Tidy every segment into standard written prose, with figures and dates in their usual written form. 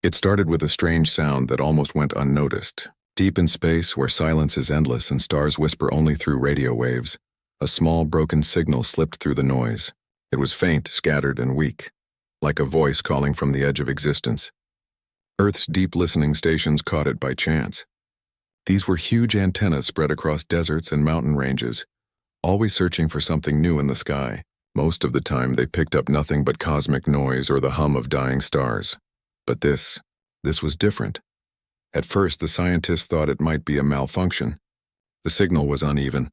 It started with a strange sound that almost went unnoticed. Deep in space, where silence is endless and stars whisper only through radio waves, a small broken signal slipped through the noise. It was faint, scattered, and weak, like a voice calling from the edge of existence. Earth's deep listening stations caught it by chance. These were huge antennas spread across deserts and mountain ranges, always searching for something new in the sky. Most of the time they picked up nothing but cosmic noise or the hum of dying stars. But this was different. At first, the scientists thought it might be a malfunction. The signal was uneven,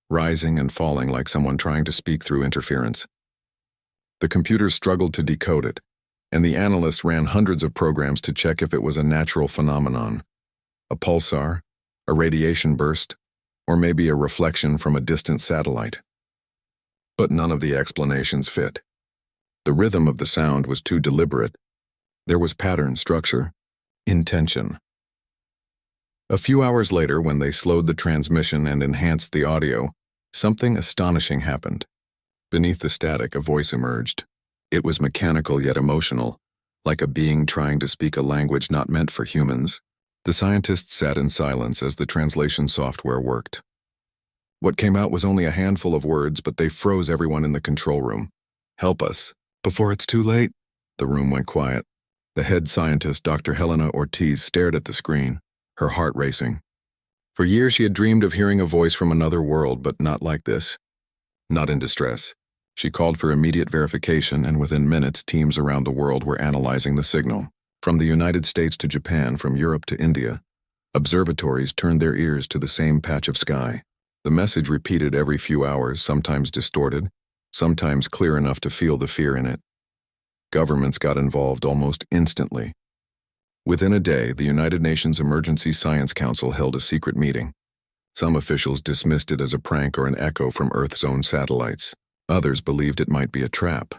rising and falling like someone trying to speak through interference. The computers struggled to decode it, and the analysts ran hundreds of programs to check if it was a natural phenomenon, a pulsar, a radiation burst, or maybe a reflection from a distant satellite. But none of the explanations fit. The rhythm of the sound was too deliberate. There was pattern, structure, intention. A few hours later, when they slowed the transmission and enhanced the audio, something astonishing happened. Beneath the static, a voice emerged. It was mechanical yet emotional, like a being trying to speak a language not meant for humans. The scientists sat in silence as the translation software worked. What came out was only a handful of words, but they froze everyone in the control room. "Help us, before it's too late." The room went quiet. The head scientist, Dr. Helena Ortiz, stared at the screen, her heart racing. For years she had dreamed of hearing a voice from another world, but not like this. Not in distress. She called for immediate verification, and within minutes teams around the world were analyzing the signal. From the United States to Japan, from Europe to India, observatories turned their ears to the same patch of sky. The message repeated every few hours, sometimes distorted, sometimes clear enough to feel the fear in it. Governments got involved almost instantly. Within a day, the United Nations Emergency Science Council held a secret meeting. Some officials dismissed it as a prank or an echo from Earth's own satellites. Others believed it might be a trap,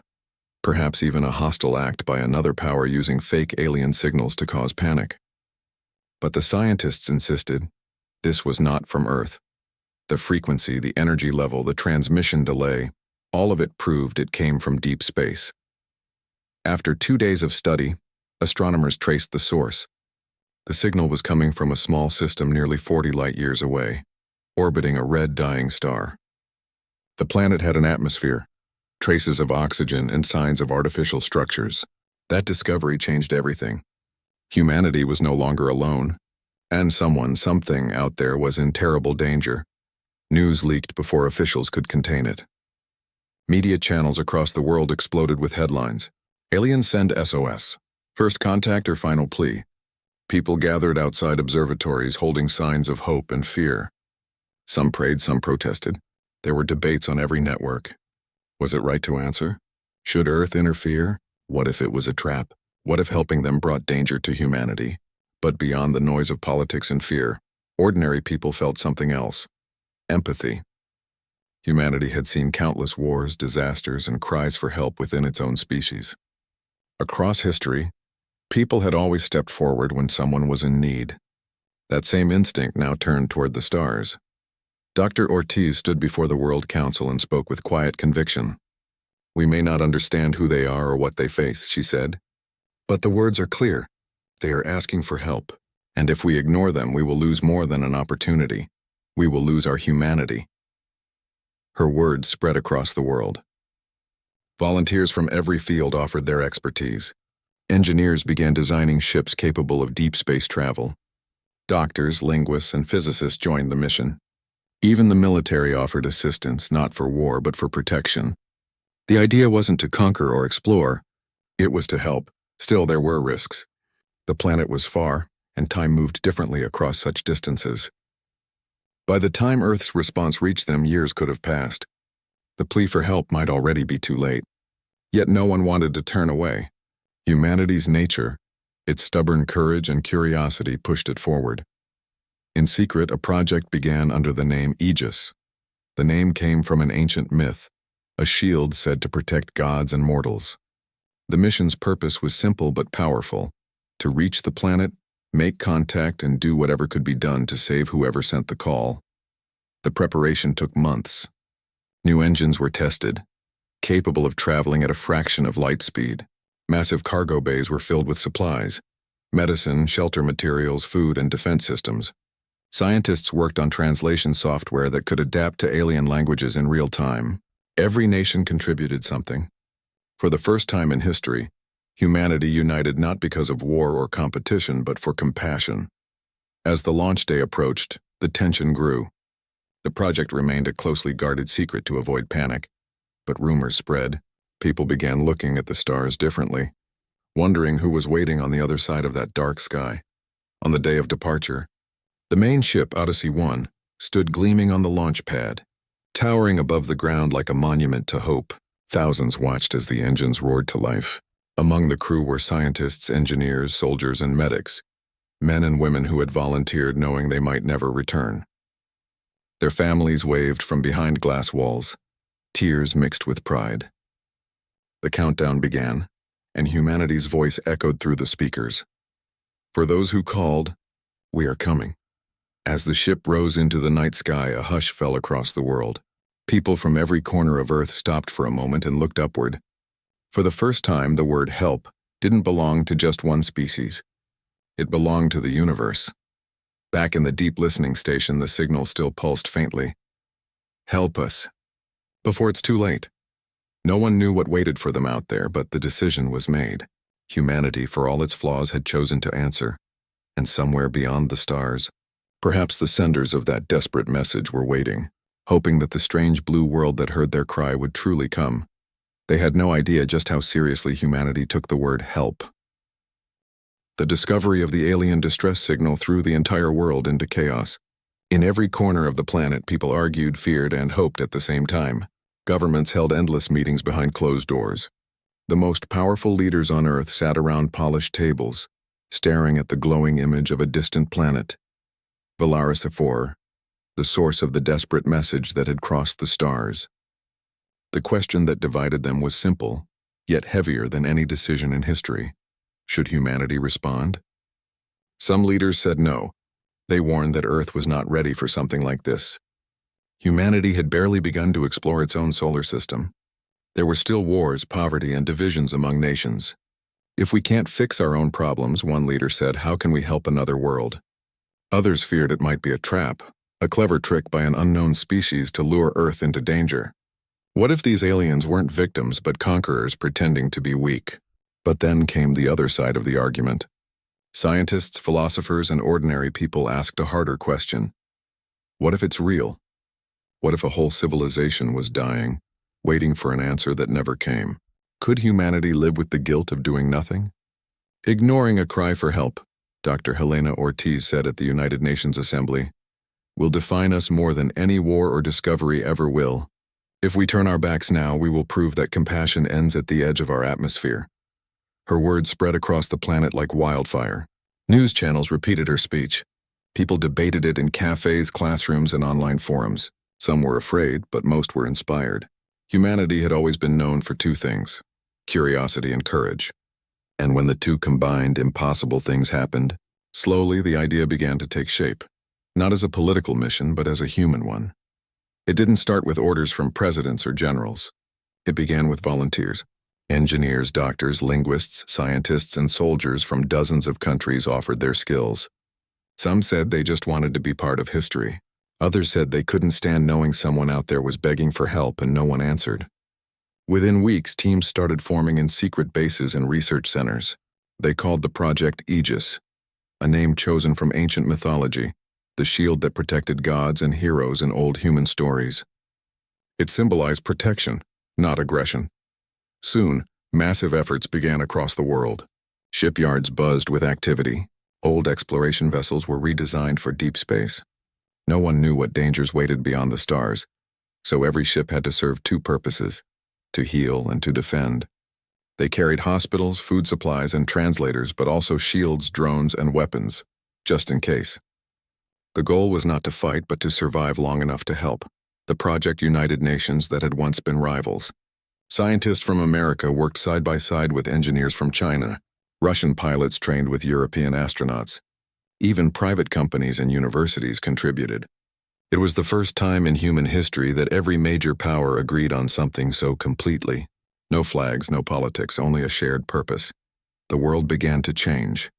perhaps even a hostile act by another power using fake alien signals to cause panic. But the scientists insisted this was not from Earth. The frequency, the energy level, the transmission delay, all of it proved it came from deep space. After 2 days of study, astronomers traced the source. The signal was coming from a small system nearly 40 light-years away, orbiting a red dying star. The planet had an atmosphere, traces of oxygen, and signs of artificial structures. That discovery changed everything. Humanity was no longer alone, and something out there was in terrible danger. News leaked before officials could contain it. Media channels across the world exploded with headlines. "Aliens send SOS. First contact or final plea." People gathered outside observatories holding signs of hope and fear. Some prayed, some protested. There were debates on every network. Was it right to answer? Should Earth interfere? What if it was a trap? What if helping them brought danger to humanity? But beyond the noise of politics and fear, ordinary people felt something else. Empathy. Humanity had seen countless wars, disasters, and cries for help within its own species. Across history, people had always stepped forward when someone was in need. That same instinct now turned toward the stars. Dr. Ortiz stood before the World Council and spoke with quiet conviction. "We may not understand who they are or what they face," she said, "but the words are clear. They are asking for help, and if we ignore them, we will lose more than an opportunity. We will lose our humanity." Her words spread across the world. Volunteers from every field offered their expertise. Engineers began designing ships capable of deep space travel. Doctors, linguists, and physicists joined the mission. Even the military offered assistance, not for war, but for protection. The idea wasn't to conquer or explore. It was to help. Still, there were risks. The planet was far, and time moved differently across such distances. By the time Earth's response reached them, years could have passed. The plea for help might already be too late. Yet no one wanted to turn away. Humanity's nature, its stubborn courage and curiosity, pushed it forward. In secret, a project began under the name Aegis. The name came from an ancient myth, a shield said to protect gods and mortals. The mission's purpose was simple but powerful: to reach the planet, make contact, and do whatever could be done to save whoever sent the call. The preparation took months. New engines were tested, capable of traveling at a fraction of light speed. Massive cargo bays were filled with supplies. medicine, shelter materials, food, and defense systems. Scientists worked on translation software that could adapt to alien languages in real time. Every nation contributed something. For the first time in history, humanity united not because of war or competition, but for compassion. As the launch day approached, the tension grew. The project remained a closely guarded secret to avoid panic, but rumors spread. People began looking at the stars differently, wondering who was waiting on the other side of that dark sky. On the day of departure, the main ship, Odyssey 1, stood gleaming on the launch pad, towering above the ground like a monument to hope. Thousands watched as the engines roared to life. Among the crew were scientists, engineers, soldiers, and medics, men and women who had volunteered knowing they might never return. Their families waved from behind glass walls, tears mixed with pride. The countdown began, and humanity's voice echoed through the speakers. For those who called, "We are coming." As the ship rose into the night sky, a hush fell across the world. People from every corner of Earth stopped for a moment and looked upward. For the first time, the word help didn't belong to just one species. It belonged to the universe. Back in the deep listening station, the signal still pulsed faintly. Help us. Before it's too late. No one knew what waited for them out there, but the decision was made. Humanity, for all its flaws, had chosen to answer. And somewhere beyond the stars, perhaps the senders of that desperate message were waiting, hoping that the strange blue world that heard their cry would truly come. They had no idea just how seriously humanity took the word help. The discovery of the alien distress signal threw the entire world into chaos. In every corner of the planet, people argued, feared, and hoped at the same time. Governments held endless meetings behind closed doors. The most powerful leaders on Earth sat around polished tables, staring at the glowing image of a distant planet, Valaris 4, the source of the desperate message that had crossed the stars. The question that divided them was simple, yet heavier than any decision in history. Should humanity respond? Some leaders said no. They warned that Earth was not ready for something like this. Humanity had barely begun to explore its own solar system. There were still wars, poverty, and divisions among nations. If we can't fix our own problems, one leader said, how can we help another world? Others feared it might be a trap, a clever trick by an unknown species to lure Earth into danger. What if these aliens weren't victims but conquerors pretending to be weak? But then came the other side of the argument. Scientists, philosophers, and ordinary people asked a harder question. What if it's real? What if a whole civilization was dying, waiting for an answer that never came? Could humanity live with the guilt of doing nothing? Ignoring a cry for help, Dr. Helena Ortiz said at the United Nations Assembly, will define us more than any war or discovery ever will. If we turn our backs now, we will prove that compassion ends at the edge of our atmosphere. Her words spread across the planet like wildfire. News channels repeated her speech. People debated it in cafes, classrooms, and online forums. Some were afraid, but most were inspired. Humanity had always been known for two things: curiosity and courage. And when the two combined, impossible things happened. Slowly, the idea began to take shape, not as a political mission, but as a human one. It didn't start with orders from presidents or generals. It began with volunteers. Engineers, doctors, linguists, scientists, and soldiers from dozens of countries offered their skills. Some said they just wanted to be part of history. Others said they couldn't stand knowing someone out there was begging for help and no one answered. Within weeks, teams started forming in secret bases and research centers. They called the project Aegis, a name chosen from ancient mythology, the shield that protected gods and heroes in old human stories. It symbolized protection, not aggression. Soon, massive efforts began across the world. Shipyards buzzed with activity. Old exploration vessels were redesigned for deep space. No one knew what dangers waited beyond the stars, so every ship had to serve two purposes: to heal and to defend. They carried hospitals, food supplies, and translators, but also shields, drones, and weapons, just in case. The goal was not to fight, but to survive long enough to help. The project united nations that had once been rivals. Scientists from America worked side by side with engineers from China. Russian pilots trained with European astronauts. Even private companies and universities contributed. It was the first time in human history that every major power agreed on something so completely. No flags, no politics, only a shared purpose. The world began to change.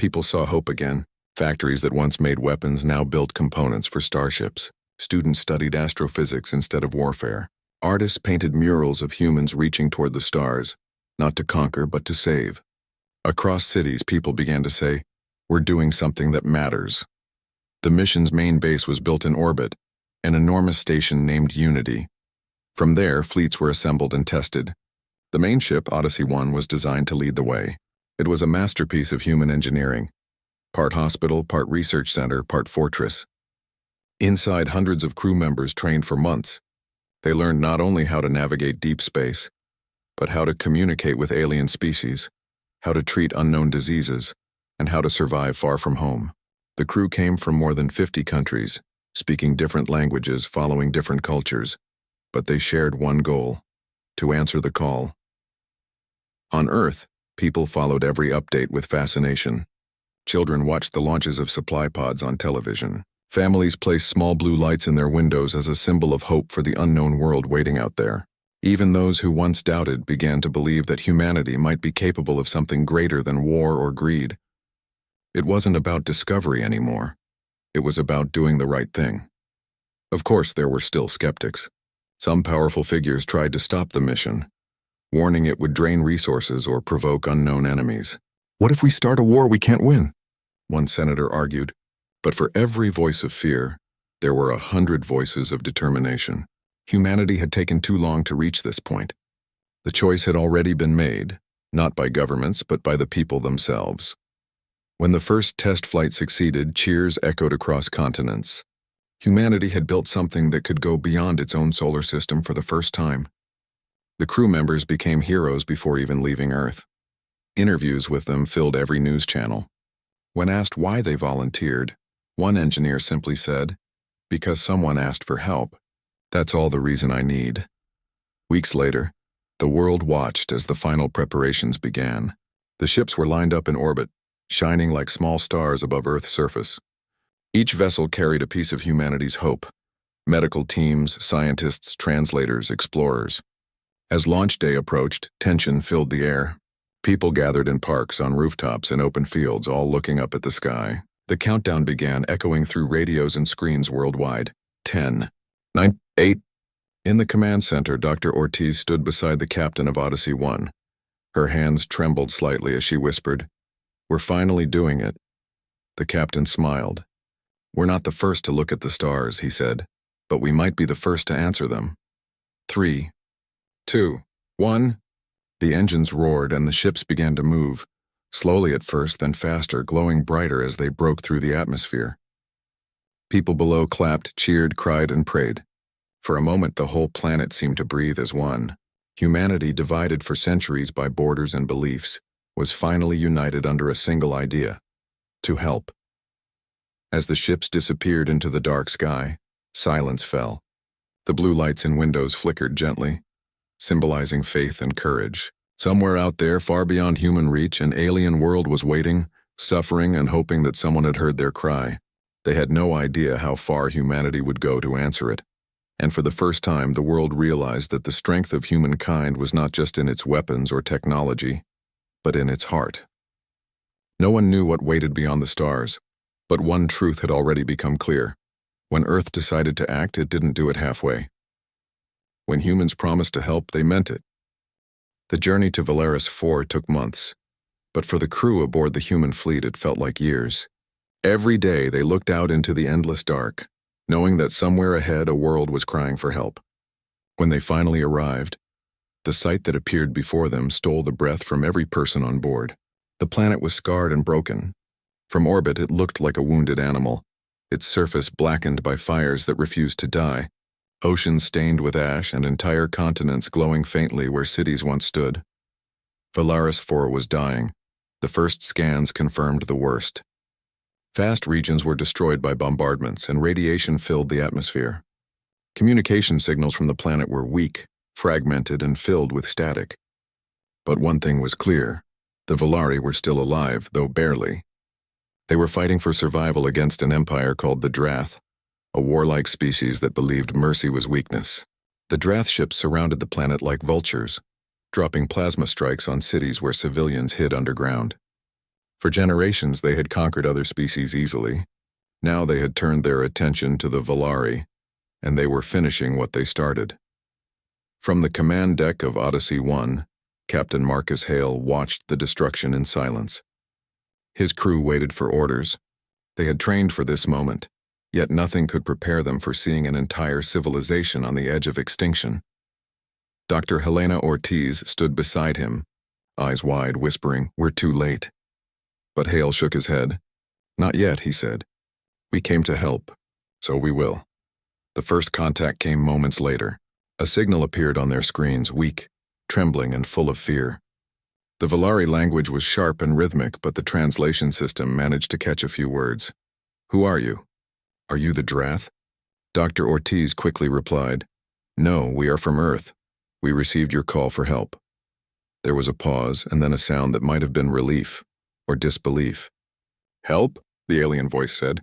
People saw hope again. Factories that once made weapons now built components for starships. Students studied astrophysics instead of warfare. Artists painted murals of humans reaching toward the stars, not to conquer but to save. Across cities, people began to say, "We're doing something that matters." The mission's main base was built in orbit, an enormous station named Unity. From there, fleets were assembled and tested. The main ship, Odyssey 1, was designed to lead the way. It was a masterpiece of human engineering. Part hospital, part research center, part fortress. Inside, hundreds of crew members trained for months. They learned not only how to navigate deep space, but how to communicate with alien species, how to treat unknown diseases, and how to survive far from home. The crew came from more than 50 countries, speaking different languages, following different cultures, but they shared one goal: to answer the call. On Earth, people followed every update with fascination. Children watched the launches of supply pods on television. Families placed small blue lights in their windows as a symbol of hope for the unknown world waiting out there. Even those who once doubted began to believe that humanity might be capable of something greater than war or greed. It wasn't about discovery anymore. It was about doing the right thing. Of course, there were still skeptics. Some powerful figures tried to stop the mission, warning it would drain resources or provoke unknown enemies. "What if we start a war we can't win?" one senator argued. But for every voice of fear, there were 100 voices of determination. Humanity had taken too long to reach this point. The choice had already been made, not by governments, but by the people themselves. When the first test flight succeeded, cheers echoed across continents. Humanity had built something that could go beyond its own solar system for the first time. The crew members became heroes before even leaving Earth. Interviews with them filled every news channel. When asked why they volunteered, one engineer simply said, "Because someone asked for help. That's all the reason I need." Weeks later, the world watched as the final preparations began. The ships were lined up in orbit, shining like small stars above Earth's surface. Each vessel carried a piece of humanity's hope: medical teams, scientists, translators, explorers. As launch day approached, tension filled the air. People gathered in parks, on rooftops, and open fields, all looking up at the sky. The countdown began, echoing through radios and screens worldwide. 10, 9, 8. In the command center, Dr. Ortiz stood beside the captain of Odyssey 1. Her hands trembled slightly as she whispered, "We're finally doing it." The captain smiled. "We're not the first to look at the stars," he said, "but we might be the first to answer them." 3, 2, 1. The engines roared and the ships began to move, slowly at first, then faster, glowing brighter as they broke through the atmosphere. People below clapped, cheered, cried, and prayed. For a moment, the whole planet seemed to breathe as one. Humanity, divided for centuries by borders and beliefs, was finally united under a single idea: to help. As the ships disappeared into the dark sky, silence fell. The blue lights in windows flickered gently, symbolizing faith and courage. Somewhere out there, far beyond human reach, an alien world was waiting, suffering, and hoping that someone had heard their cry. They had no idea how far humanity would go to answer it. And for the first time, the world realized that the strength of humankind was not just in its weapons or technology, but in its heart. No one knew what waited beyond the stars, but one truth had already become clear. When Earth decided to act, it didn't do it halfway. When humans promised to help, they meant it. The journey to Valaris 4 took months, but for the crew aboard the human fleet it felt like years. Every day they looked out into the endless dark, knowing that somewhere ahead a world was crying for help. When they finally arrived, the sight that appeared before them stole the breath from every person on board. The planet was scarred and broken. From orbit it looked like a wounded animal, its surface blackened by fires that refused to die. Oceans stained with ash and entire continents glowing faintly where cities once stood. Valaris 4 was dying. The first scans confirmed the worst. Vast regions were destroyed by bombardments and radiation filled the atmosphere. Communication signals from the planet were weak, fragmented, and filled with static. But one thing was clear: the Valari were still alive, though barely. They were fighting for survival against an empire called the Drath, a warlike species that believed mercy was weakness. The Drath ships surrounded the planet like vultures, dropping plasma strikes on cities where civilians hid underground. For generations they had conquered other species easily. Now they had turned their attention to the Volari, and they were finishing what they started. From the command deck of Odyssey 1, Captain Marcus Hale watched the destruction in silence. His crew waited for orders. They had trained for this moment, yet nothing could prepare them for seeing an entire civilization on the edge of extinction. Dr. Helena Ortiz stood beside him, eyes wide, whispering, "We're too late." But Hale shook his head. "Not yet," he said. "We came to help, so we will." The first contact came moments later. A signal appeared on their screens, weak, trembling, and full of fear. The Volari language was sharp and rhythmic, but the translation system managed to catch a few words. "Who are you? Are you the Drath?" Dr. Ortiz quickly replied, "No, we are from Earth. We received your call for help." There was a pause, and then a sound that might have been relief or disbelief. "Help?" the alien voice said.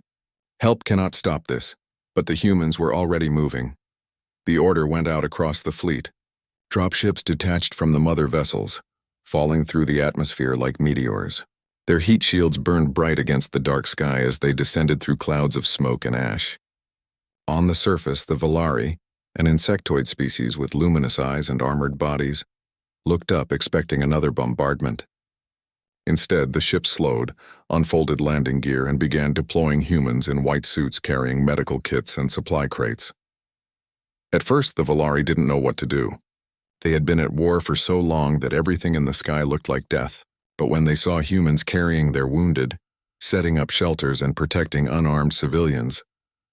"Help cannot stop this." But the humans were already moving. The order went out across the fleet. Dropships detached from the mother vessels, falling through the atmosphere like meteors. Their heat shields burned bright against the dark sky as they descended through clouds of smoke and ash. On the surface, the Volari, an insectoid species with luminous eyes and armored bodies, looked up expecting another bombardment. Instead, the ship slowed, unfolded landing gear, and began deploying humans in white suits carrying medical kits and supply crates. At first, the Volari didn't know what to do. They had been at war for so long that everything in the sky looked like death, but when they saw humans carrying their wounded, setting up shelters and protecting unarmed civilians,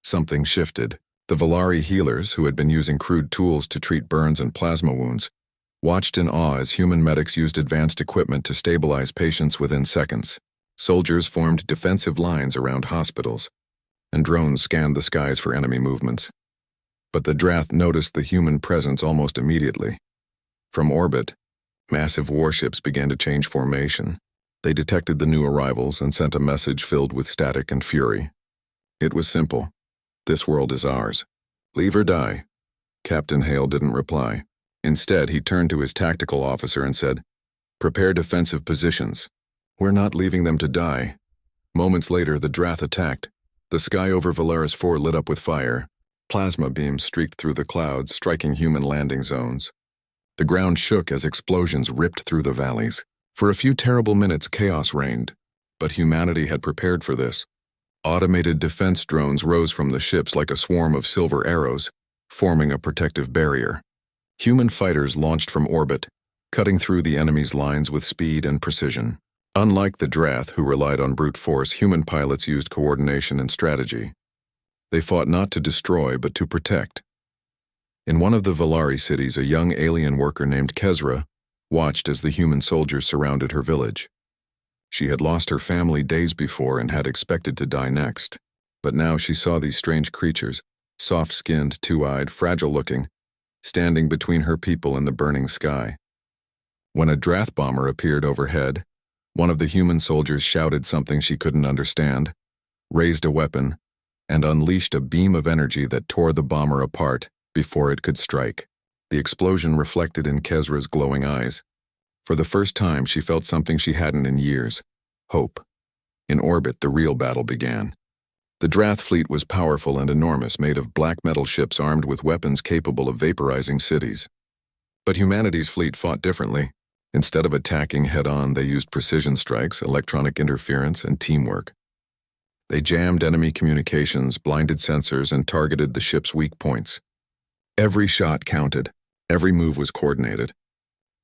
something shifted. The Volari healers, who had been using crude tools to treat burns and plasma wounds, watched in awe as human medics used advanced equipment to stabilize patients within seconds. Soldiers formed defensive lines around hospitals, and drones scanned the skies for enemy movements. But the Drath noticed the human presence almost immediately. From orbit, massive warships began to change formation. They detected the new arrivals and sent a message filled with static and fury. It was simple. "This world is ours. Leave or die." Captain Hale didn't reply. Instead, he turned to his tactical officer and said, "Prepare defensive positions. We're not leaving them to die." Moments later, the Drath attacked. The sky over Valaris 4 lit up with fire. Plasma beams streaked through the clouds, striking human landing zones. The ground shook as explosions ripped through the valleys. For a few terrible minutes, chaos reigned. But humanity had prepared for this. Automated defense drones rose from the ships like a swarm of silver arrows, forming a protective barrier. Human fighters launched from orbit, cutting through the enemy's lines with speed and precision. Unlike the Drath, who relied on brute force, human pilots used coordination and strategy. They fought not to destroy, but to protect. In one of the Volari cities, a young alien worker named Kezra watched as the human soldiers surrounded her village. She had lost her family days before and had expected to die next. But now she saw these strange creatures, soft-skinned, two-eyed, fragile-looking, standing between her people and the burning sky. When a Drath bomber appeared overhead, one of the human soldiers shouted something she couldn't understand, raised a weapon, and unleashed a beam of energy that tore the bomber apart before it could strike. The explosion reflected in Kezra's glowing eyes. For the first time, she felt something she hadn't in years: hope. In orbit, the real battle began. The Drath fleet was powerful and enormous, made of black metal ships armed with weapons capable of vaporizing cities. But humanity's fleet fought differently. Instead of attacking head-on, they used precision strikes, electronic interference, and teamwork. They jammed enemy communications, blinded sensors, and targeted the ship's weak points. Every shot counted. Every move was coordinated.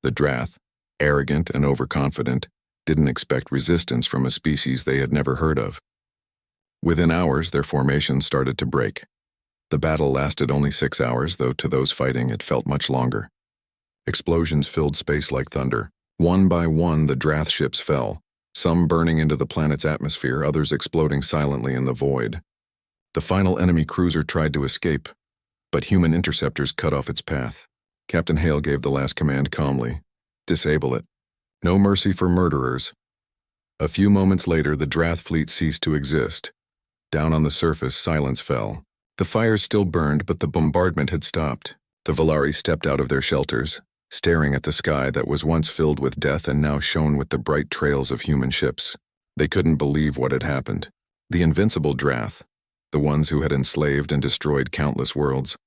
The Drath, arrogant and overconfident, didn't expect resistance from a species they had never heard of. Within hours, their formation started to break. The battle lasted only 6 hours, though to those fighting it felt much longer. Explosions filled space like thunder. One by one, the Drath ships fell, some burning into the planet's atmosphere, others exploding silently in the void. The final enemy cruiser tried to escape, but human interceptors cut off its path. Captain Hale gave the last command calmly: "Disable it. No mercy for murderers." A few moments later, the Drath fleet ceased to exist. Down on the surface, silence fell. The fires still burned, but the bombardment had stopped. The Volari stepped out of their shelters, staring at the sky that was once filled with death and now shone with the bright trails of human ships. They couldn't believe what had happened. The invincible Drath, the ones who had enslaved and destroyed countless worlds,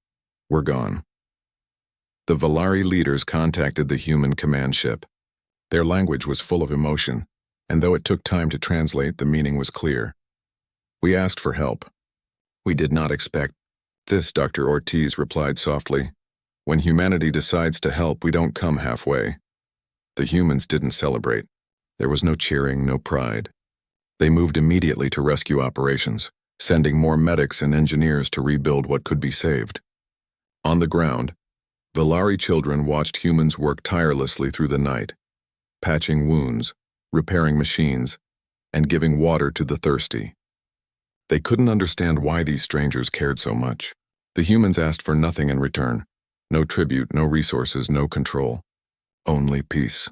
were gone. The Valari leaders contacted the human command ship. Their language was full of emotion, and though it took time to translate, the meaning was clear. We asked for help. We did not expect this, Dr. Ortiz replied softly. When humanity decides to help, we don't come halfway. The humans didn't celebrate. There was no cheering, no pride. They moved immediately to rescue operations, sending more medics and engineers to rebuild what could be saved. On the ground, Valari children watched humans work tirelessly through the night, patching wounds, repairing machines, and giving water to the thirsty. They couldn't understand why these strangers cared so much. The humans asked for nothing in return. No tribute, no resources, no control. Only peace.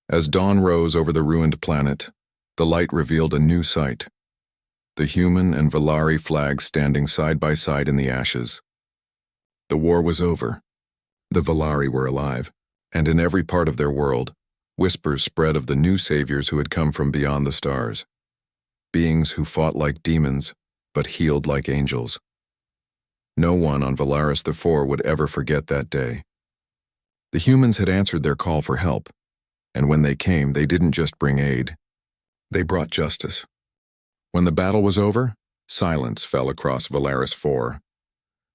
As dawn rose over the ruined planet, the light revealed a new sight. The human and Valari flags standing side by side in the ashes. The war was over. The Valari were alive, and in every part of their world, whispers spread of the new saviors who had come from beyond the stars. Beings who fought like demons, but healed like angels. No one on Valaris IV would ever forget that day. The humans had answered their call for help, and when they came, they didn't just bring aid. They brought justice. When the battle was over, silence fell across Valaris IV.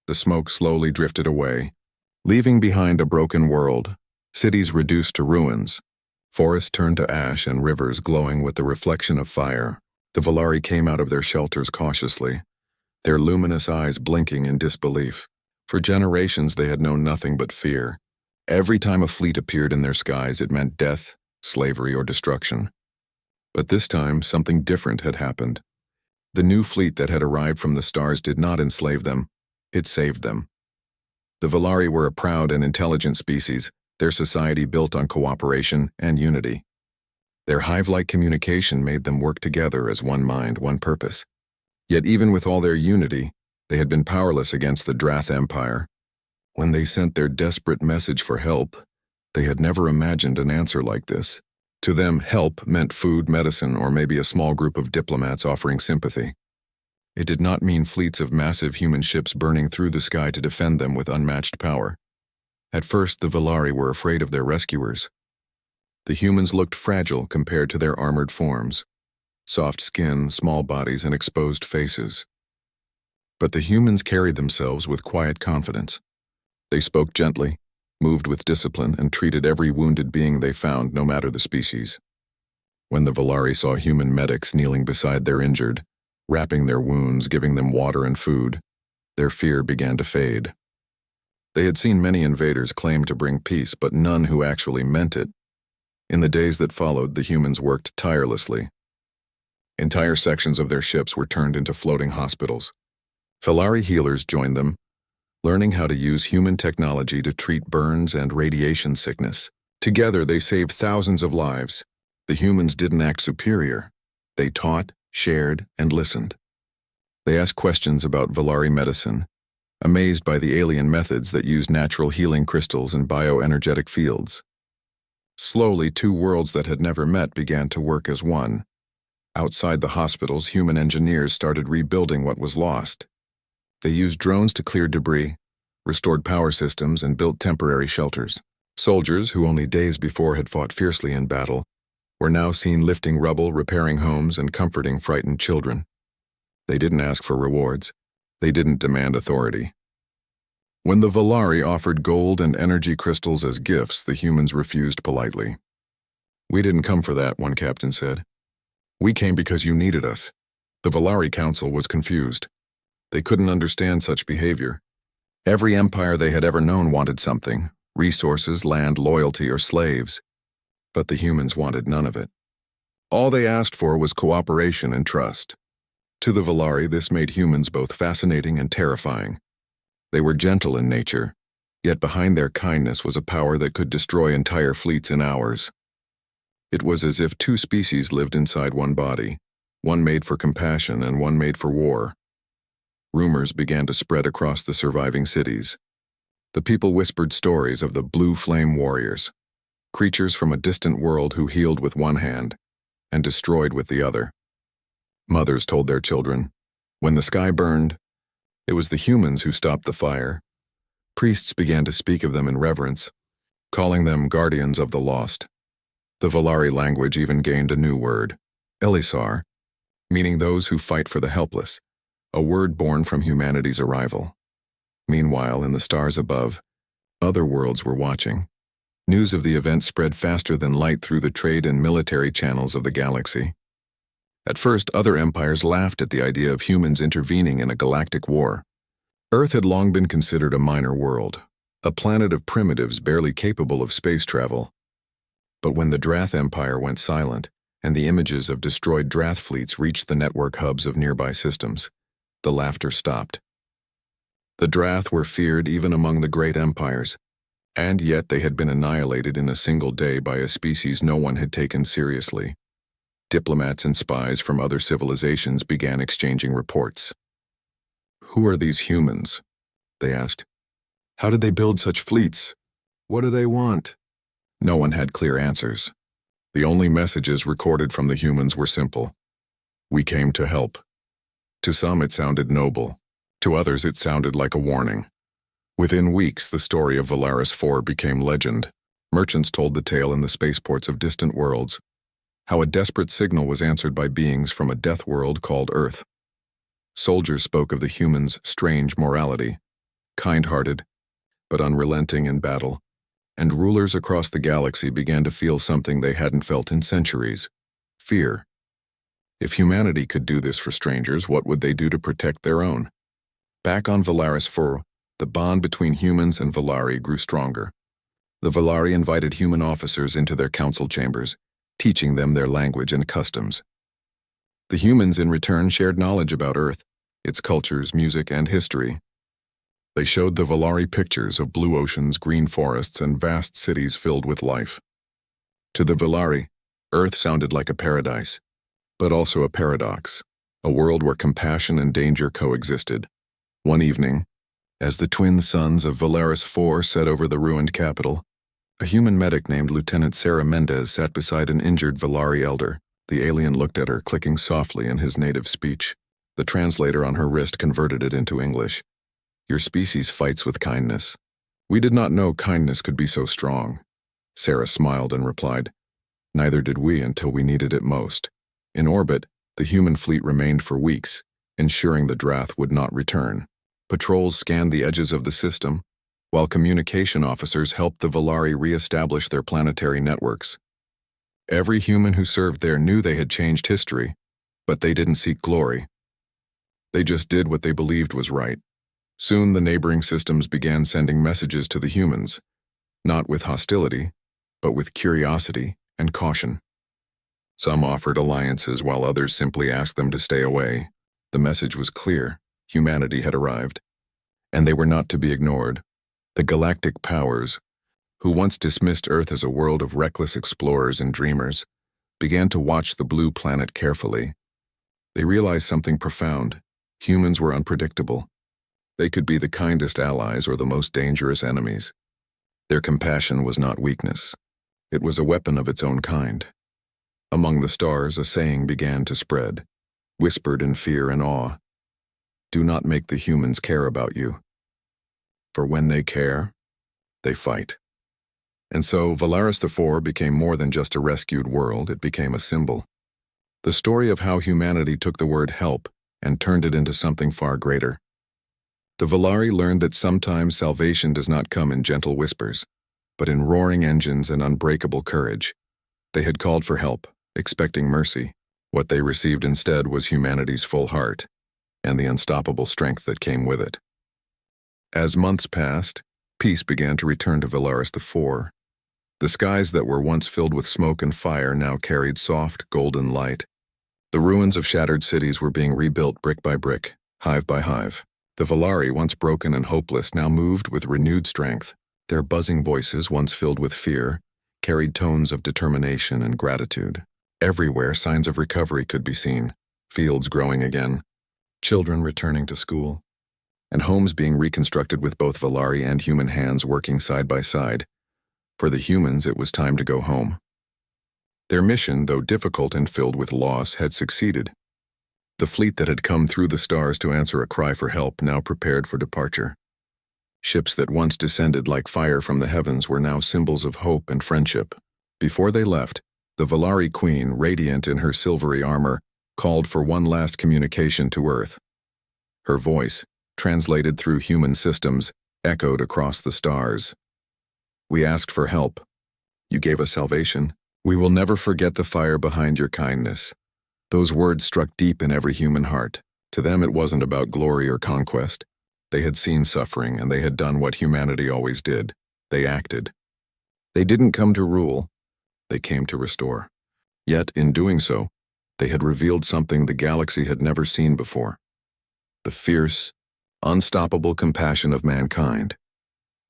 The smoke slowly drifted away, leaving behind a broken world, cities reduced to ruins, forests turned to ash and rivers glowing with the reflection of fire. The Valari came out of their shelters cautiously, their luminous eyes blinking in disbelief. For generations they had known nothing but fear. Every time a fleet appeared in their skies, it meant death, slavery, or destruction. But this time, something different had happened. The new fleet that had arrived from the stars did not enslave them, it saved them. The Valari were a proud and intelligent species, their society built on cooperation and unity. Their hive-like communication made them work together as one mind, one purpose. Yet even with all their unity, they had been powerless against the Drath Empire. When they sent their desperate message for help, they had never imagined an answer like this. To them, help meant food, medicine, or maybe a small group of diplomats offering sympathy. It did not mean fleets of massive human ships burning through the sky to defend them with unmatched power. At first, the Valari were afraid of their rescuers. The humans looked fragile compared to their armored forms. Soft skin, small bodies, and exposed faces. But the humans carried themselves with quiet confidence. They spoke gently, moved with discipline, and treated every wounded being they found, no matter the species. When the Valari saw human medics kneeling beside their injured, wrapping their wounds, giving them water and food, their fear began to fade. They had seen many invaders claim to bring peace, but none who actually meant it. In the days that followed, the humans worked tirelessly. Entire sections of their ships were turned into floating hospitals. Valari healers joined them, learning how to use human technology to treat burns and radiation sickness. Together, they saved thousands of lives. The humans didn't act superior. They taught, shared, and listened. They asked questions about Valari medicine, amazed by the alien methods that used natural healing crystals and bioenergetic fields. Slowly, two worlds that had never met began to work as one. Outside the hospitals, human engineers started rebuilding what was lost. They used drones to clear debris, restored power systems, and built temporary shelters. Soldiers, who only days before had fought fiercely in battle, were now seen lifting rubble, repairing homes, and comforting frightened children. They didn't ask for rewards. They didn't demand authority. When the Valari offered gold and energy crystals as gifts, the humans refused politely. "We didn't come for that," one captain said. "We came because you needed us." The Valari Council was confused. They couldn't understand such behavior. Every empire they had ever known wanted something: resources, land, loyalty, or slaves. But the humans wanted none of it. All they asked for was cooperation and trust. To the Valari, this made humans both fascinating and terrifying. They were gentle in nature, yet behind their kindness was a power that could destroy entire fleets in hours. It was as if two species lived inside one body, one made for compassion and one made for war. Rumors began to spread across the surviving cities. The people whispered stories of the blue flame warriors, creatures from a distant world who healed with one hand and destroyed with the other. Mothers told their children, when the sky burned, it was the humans who stopped the fire. Priests began to speak of them in reverence, calling them guardians of the lost. The Valari language even gained a new word, Elisar, meaning those who fight for the helpless, a word born from humanity's arrival. Meanwhile, in the stars above, other worlds were watching. News of the event spread faster than light through the trade and military channels of the galaxy. At first, other empires laughed at the idea of humans intervening in a galactic war. Earth had long been considered a minor world, a planet of primitives barely capable of space travel. But when the Drath Empire went silent, and the images of destroyed Drath fleets reached the network hubs of nearby systems, the laughter stopped. The Drath were feared even among the great empires, and yet they had been annihilated in a single day by a species no one had taken seriously. Diplomats and spies from other civilizations began exchanging reports. "Who are these humans?" they asked. "How did they build such fleets? What do they want?" No one had clear answers. The only messages recorded from the humans were simple. "We came to help." To some it sounded noble. To others it sounded like a warning. Within weeks, the story of Valaris 4 became legend. Merchants told the tale in the spaceports of distant worlds, how a desperate signal was answered by beings from a death world called Earth. Soldiers spoke of the humans' strange morality, kind-hearted, but unrelenting in battle, and rulers across the galaxy began to feel something they hadn't felt in centuries: fear. If humanity could do this for strangers, what would they do to protect their own? Back on Valaris 4, the bond between humans and Valari grew stronger. The Valari invited human officers into their council chambers, teaching them their language and customs. The humans in return shared knowledge about Earth, its cultures, music, and history. They showed the Valari pictures of blue oceans, green forests, and vast cities filled with life. To the Valari, Earth sounded like a paradise, but also a paradox, a world where compassion and danger coexisted. One evening, as the twin suns of Valaris 4 set over the ruined capital, a human medic named Lieutenant Sarah Mendez sat beside an injured Valari elder. The alien looked at her, clicking softly in his native speech. The translator on her wrist converted it into English. "Your species fights with kindness. We did not know kindness could be so strong." Sarah smiled and replied, "Neither did we until we needed it most." In orbit, the human fleet remained for weeks, ensuring the Drath would not return. Patrols scanned the edges of the system, while communication officers helped the Valari re-establish their planetary networks. Every human who served there knew they had changed history, but they didn't seek glory. They just did what they believed was right. Soon the neighboring systems began sending messages to the humans, not with hostility, but with curiosity and caution. Some offered alliances while others simply asked them to stay away. The message was clear: humanity had arrived, and they were not to be ignored. The galactic powers, who once dismissed Earth as a world of reckless explorers and dreamers, began to watch the blue planet carefully. They realized something profound: humans were unpredictable. They could be the kindest allies or the most dangerous enemies. Their compassion was not weakness. It was a weapon of its own kind. Among the stars, a saying began to spread, whispered in fear and awe: "Do not make the humans care about you. For when they care, they fight." And so Valaris 4 became more than just a rescued world, it became a symbol. The story of how humanity took the word help and turned it into something far greater. The Valari learned that sometimes salvation does not come in gentle whispers, but in roaring engines and unbreakable courage. They had called for help, expecting mercy. What they received instead was humanity's full heart, and the unstoppable strength that came with it. As months passed, peace began to return to Valaris 4. The skies that were once filled with smoke and fire now carried soft, golden light. The ruins of shattered cities were being rebuilt brick by brick, hive by hive. The Valari, once broken and hopeless, now moved with renewed strength. Their buzzing voices, once filled with fear, carried tones of determination and gratitude. Everywhere, signs of recovery could be seen: fields growing again, children returning to school, and homes being reconstructed with both Valari and human hands working side by side. For the humans, it was time to go home. Their mission, though difficult and filled with loss, had succeeded. The fleet that had come through the stars to answer a cry for help now prepared for departure. Ships that once descended like fire from the heavens were now symbols of hope and friendship. Before they left, the Valari Queen, radiant in her silvery armor, called for one last communication to Earth. Her voice, translated through human systems, echoed across the stars. "We asked for help. You gave us salvation. We will never forget the fire behind your kindness." Those words struck deep in every human heart. To them it wasn't about glory or conquest. They had seen suffering, and they had done what humanity always did. They acted. They didn't come to rule. They came to restore. Yet, in doing so, they had revealed something the galaxy had never seen before: the fierce, unstoppable compassion of mankind.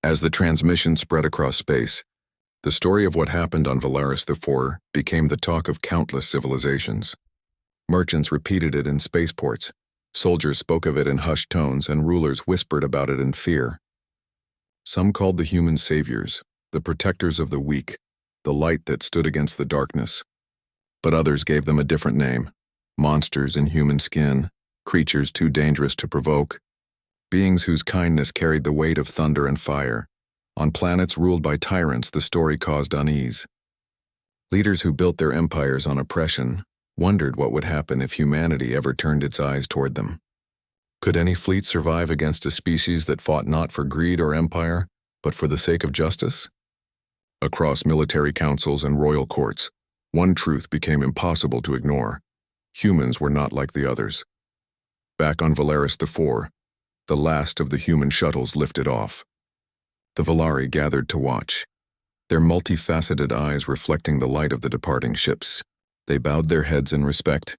As the transmission spread across space, the story of what happened on Valaris IV became the talk of countless civilizations. Merchants repeated it in spaceports, soldiers spoke of it in hushed tones, and rulers whispered about it in fear. Some called the humans saviors, the protectors of the weak, the light that stood against the darkness. But others gave them a different name: monsters in human skin, creatures too dangerous to provoke, beings whose kindness carried the weight of thunder and fire. On planets ruled by tyrants, the story caused unease. Leaders who built their empires on oppression wondered what would happen if humanity ever turned its eyes toward them. Could any fleet survive against a species that fought not for greed or empire, but for the sake of justice? Across military councils and royal courts, one truth became impossible to ignore: humans were not like the others. Back on Valaris IV, the last of the human shuttles lifted off. The Valari gathered to watch, their multifaceted eyes reflecting the light of the departing ships. They bowed their heads in respect,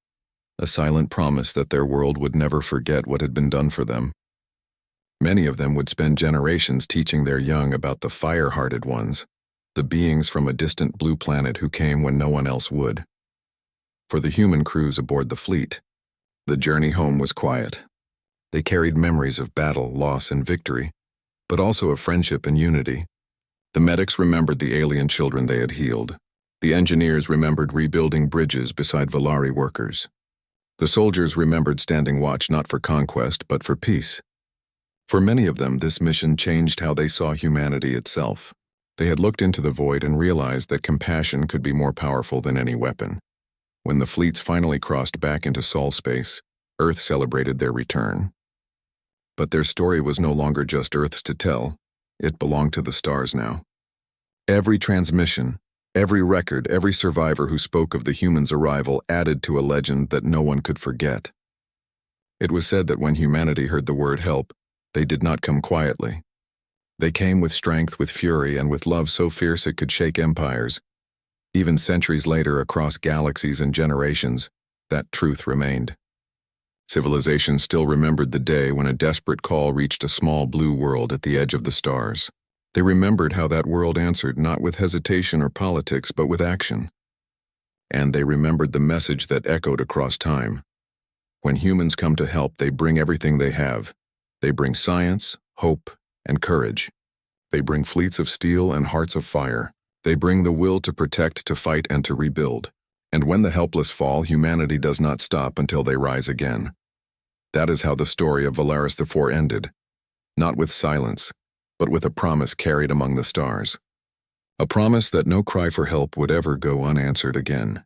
a silent promise that their world would never forget what had been done for them. Many of them would spend generations teaching their young about the fire-hearted ones, the beings from a distant blue planet who came when no one else would. For the human crews aboard the fleet, the journey home was quiet. They carried memories of battle, loss, and victory, but also of friendship and unity. The medics remembered the alien children they had healed. The engineers remembered rebuilding bridges beside Valari workers. The soldiers remembered standing watch not for conquest, but for peace. For many of them, this mission changed how they saw humanity itself. They had looked into the void and realized that compassion could be more powerful than any weapon. When the fleets finally crossed back into Sol space, Earth celebrated their return. But their story was no longer just Earth's to tell. It belonged to the stars now. Every transmission, every record, every survivor who spoke of the humans' arrival added to a legend that no one could forget. It was said that when humanity heard the word help, they did not come quietly. They came with strength, with fury, and with love so fierce it could shake empires. Even centuries later, across galaxies and generations, that truth remained. Civilization still remembered the day when a desperate call reached a small blue world at the edge of the stars. They remembered how that world answered not with hesitation or politics, but with action. And they remembered the message that echoed across time. When humans come to help, they bring everything they have. They bring science, hope, and courage. They bring fleets of steel and hearts of fire. They bring the will to protect, to fight, and to rebuild. And when the helpless fall, humanity does not stop until they rise again. That is how the story of Valaris IV ended. Not with silence, but with a promise carried among the stars. A promise that no cry for help would ever go unanswered again.